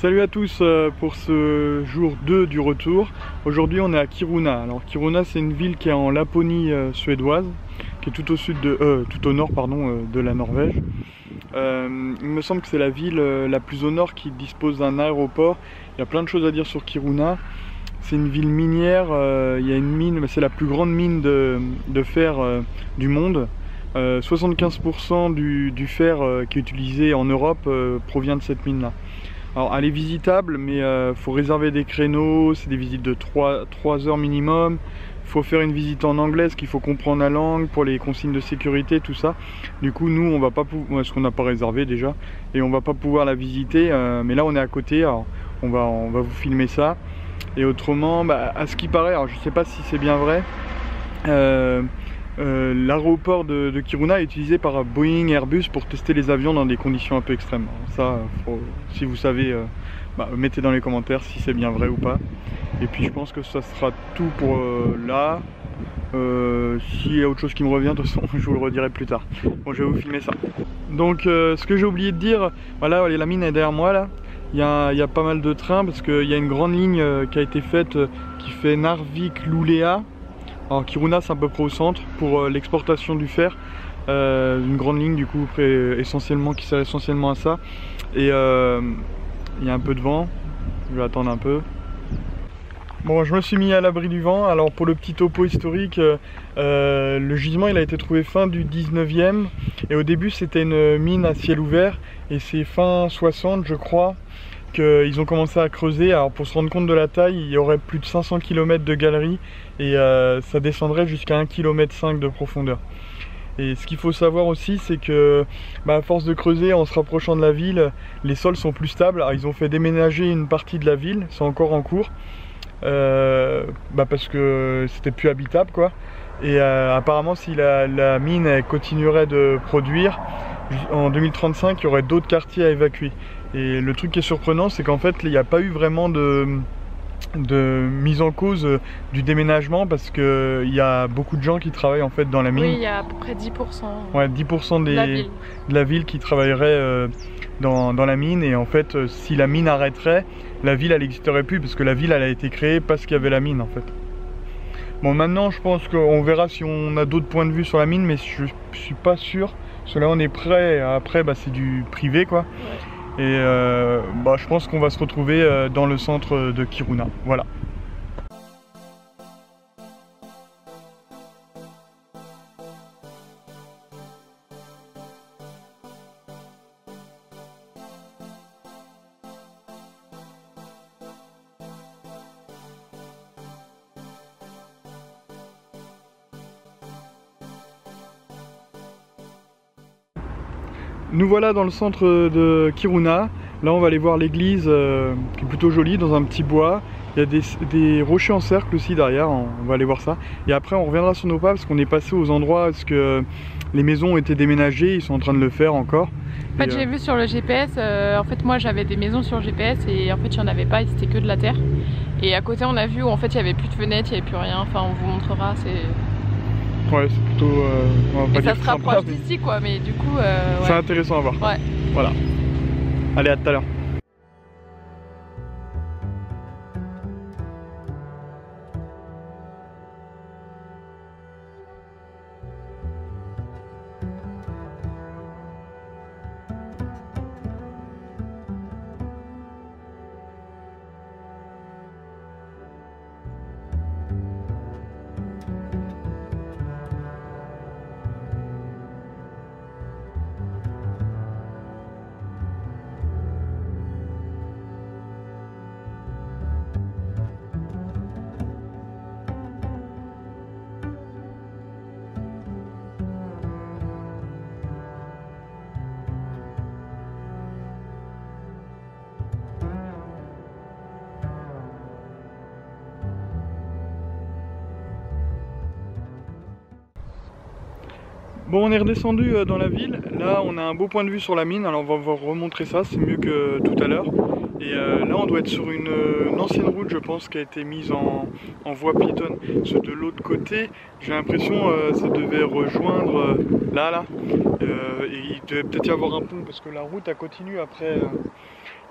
Salut à tous pour ce jour 2 du retour. Aujourd'hui on est à Kiruna. Alors Kiruna c'est une ville qui est en Laponie suédoise, qui est tout au sud de, tout au nord pardon, de la Norvège. Il me semble que c'est la ville la plus au nord qui dispose d'un aéroport. Il y a plein de choses à dire sur Kiruna. C'est une ville minière, il y a une mine, c'est la plus grande mine de fer du monde. 75% du fer qui est utilisé en Europe provient de cette mine là. Alors elle est visitable, mais faut réserver des créneaux, c'est des visites de 3 heures minimum. Il faut faire une visite en anglais, parce qu'il faut comprendre la langue pour les consignes de sécurité, tout ça. Du coup nous on va pas pouvoir, parce qu'on n'a pas réservé déjà, et on va pas pouvoir la visiter, mais là on est à côté, alors on va vous filmer ça. Et autrement, à ce qui paraît, alors je sais pas si c'est bien vrai, l'aéroport de Kiruna est utilisé par Boeing et Airbus pour tester les avions dans des conditions un peu extrêmes. Alors ça, si vous savez, mettez dans les commentaires si c'est bien vrai ou pas. Et puis je pense que ça sera tout pour là. S'il y a autre chose qui me revient, de toute façon je vous le redirai plus tard. Bon, je vais vous filmer ça. Donc ce que j'ai oublié de dire, voilà, la mine est derrière moi là. Il y a pas mal de trains parce qu'il y a une grande ligne qui a été faite qui fait Narvik-Luleå. Alors Kiruna c'est à peu près au centre pour l'exportation du fer. Une grande ligne du coup essentiellement, qui sert essentiellement à ça. Et il y a un peu de vent, je vais attendre un peu. Bon, je me suis mis à l'abri du vent. Alors pour le petit topo historique, le gisement il a été trouvé fin du 19e et au début c'était une mine à ciel ouvert et c'est fin 60 je crois qu'ils ont commencé à creuser. Alors pour se rendre compte de la taille, il y aurait plus de 500 km de galerie et ça descendrait jusqu'à 1,5 km de profondeur. Et ce qu'il faut savoir aussi, c'est que à force de creuser, en se rapprochant de la ville, les sols sont plus stables. Alors, ils ont fait déménager une partie de la ville, c'est encore en cours, parce que c'était plus habitable quoi. Et apparemment si la mine elle continuerait de produire, en 2035 il y aurait d'autres quartiers à évacuer. Et le truc qui est surprenant, c'est qu'en fait il n'y a pas eu vraiment de mise en cause du déménagement parce que il y a beaucoup de gens qui travaillent en fait dans la mine. Oui, il y a à peu près 10%. Ouais, 10% de la ville qui travaillerait dans la mine, et en fait si la mine arrêterait, la ville elle n'existerait plus parce que la ville elle a été créée parce qu'il y avait la mine en fait. Bon, maintenant je pense qu'on verra si on a d'autres points de vue sur la mine, mais je suis pas sûr parce que là on est prêt, après c'est du privé quoi. Ouais. Et je pense qu'on va se retrouver dans le centre de Kiruna, voilà. Nous voilà dans le centre de Kiruna. Là on va aller voir l'église qui est plutôt jolie, dans un petit bois. Il y a des rochers en cercle aussi derrière, on va aller voir ça. Et après on reviendra sur nos pas parce qu'on est passé aux endroits parce que les maisons ont été déménagées, ils sont en train de le faire encore. En fait j'ai vu sur le GPS, en fait moi j'avais des maisons sur le GPS et en fait il n'y en avait pas, c'était que de la terre. Et à côté on a vu où en fait il n'y avait plus de fenêtres, il n'y avait plus rien, enfin on vous montrera, c'est... Ouais, c'est plutôt... et ça se rapproche d'ici quoi, mais du coup... c'est intéressant à voir. Ouais. Voilà. Allez, à tout à l'heure. Bon, on est redescendu dans la ville. Là, on a un beau point de vue sur la mine. Alors, on va vous remontrer ça. C'est mieux que tout à l'heure. Et là, on doit être sur une ancienne route, je pense, qui a été mise en voie piétonne. Parce que de l'autre côté, j'ai l'impression ça devait rejoindre là. Et il devait peut-être y avoir un pont parce que la route a continué après.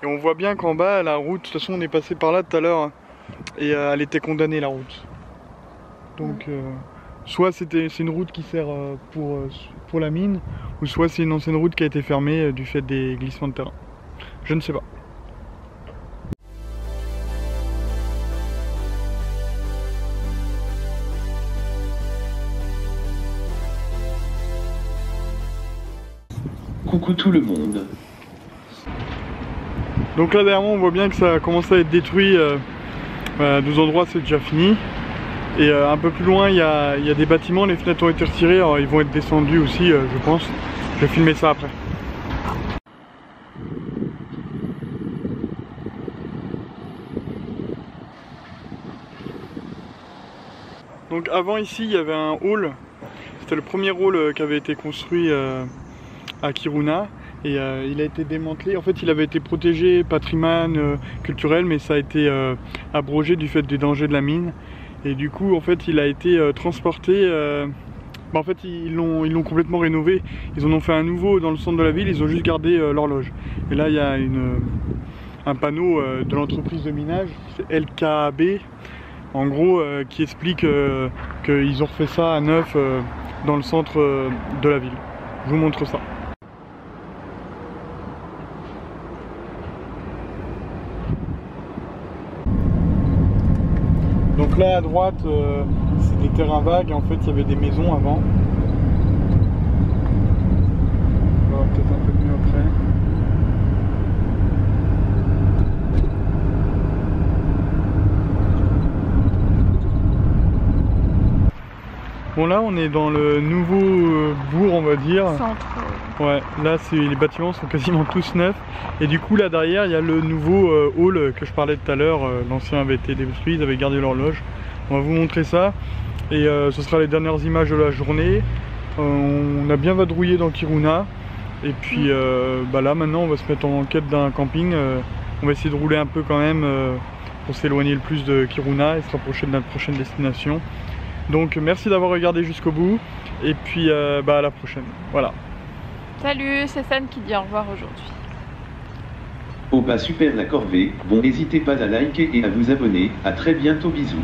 Et on voit bien qu'en bas, la route, de toute façon, on est passé par là tout à l'heure. Et elle était condamnée, la route. Donc... soit c'est une route qui sert pour la mine, ou soit c'est une ancienne route qui a été fermée du fait des glissements de terrain. Je ne sais pas. Coucou tout le monde. Donc là derrière moi on voit bien que ça a commencé à être détruit. À 2 endroits c'est déjà fini. Et un peu plus loin, il y a des bâtiments, les fenêtres ont été retirées, alors ils vont être descendus aussi, je pense. Je vais filmer ça après. Donc avant ici, il y avait un hall. C'était le premier hall qui avait été construit à Kiruna. Et il a été démantelé. En fait, il avait été protégé, patrimoine culturel, mais ça a été abrogé du fait des dangers de la mine. Et du coup, en fait, il a été transporté. En fait, ils l'ont complètement rénové. Ils en ont fait un nouveau dans le centre de la ville. Ils ont juste gardé l'horloge. Et là, il y a un panneau de l'entreprise de minage, c'est LKAB, en gros, qui explique qu'ils ont refait ça à neuf dans le centre de la ville. Je vous montre ça. Donc là à droite, c'est des terrains vagues, en fait il y avait des maisons avant. On va peut-être un peu mieux après. Bon là on est dans le nouveau bourg on va dire. Centre. Ouais, là les bâtiments sont quasiment tous neufs. Et du coup là derrière il y a le nouveau hall que je parlais tout à l'heure. L'ancien avait été détruit, ils avaient gardé l'horloge. On va vous montrer ça. Et ce sera les dernières images de la journée. On a bien vadrouillé dans Kiruna. Et puis là maintenant on va se mettre en quête d'un camping. On va essayer de rouler un peu quand même pour s'éloigner le plus de Kiruna et se rapprocher de notre prochaine destination. Donc merci d'avoir regardé jusqu'au bout. Et puis à la prochaine. Voilà. Salut, c'est Sam qui dit au revoir aujourd'hui. Oh bah super la corvée, bon n'hésitez pas à liker et à vous abonner, à très bientôt bisous.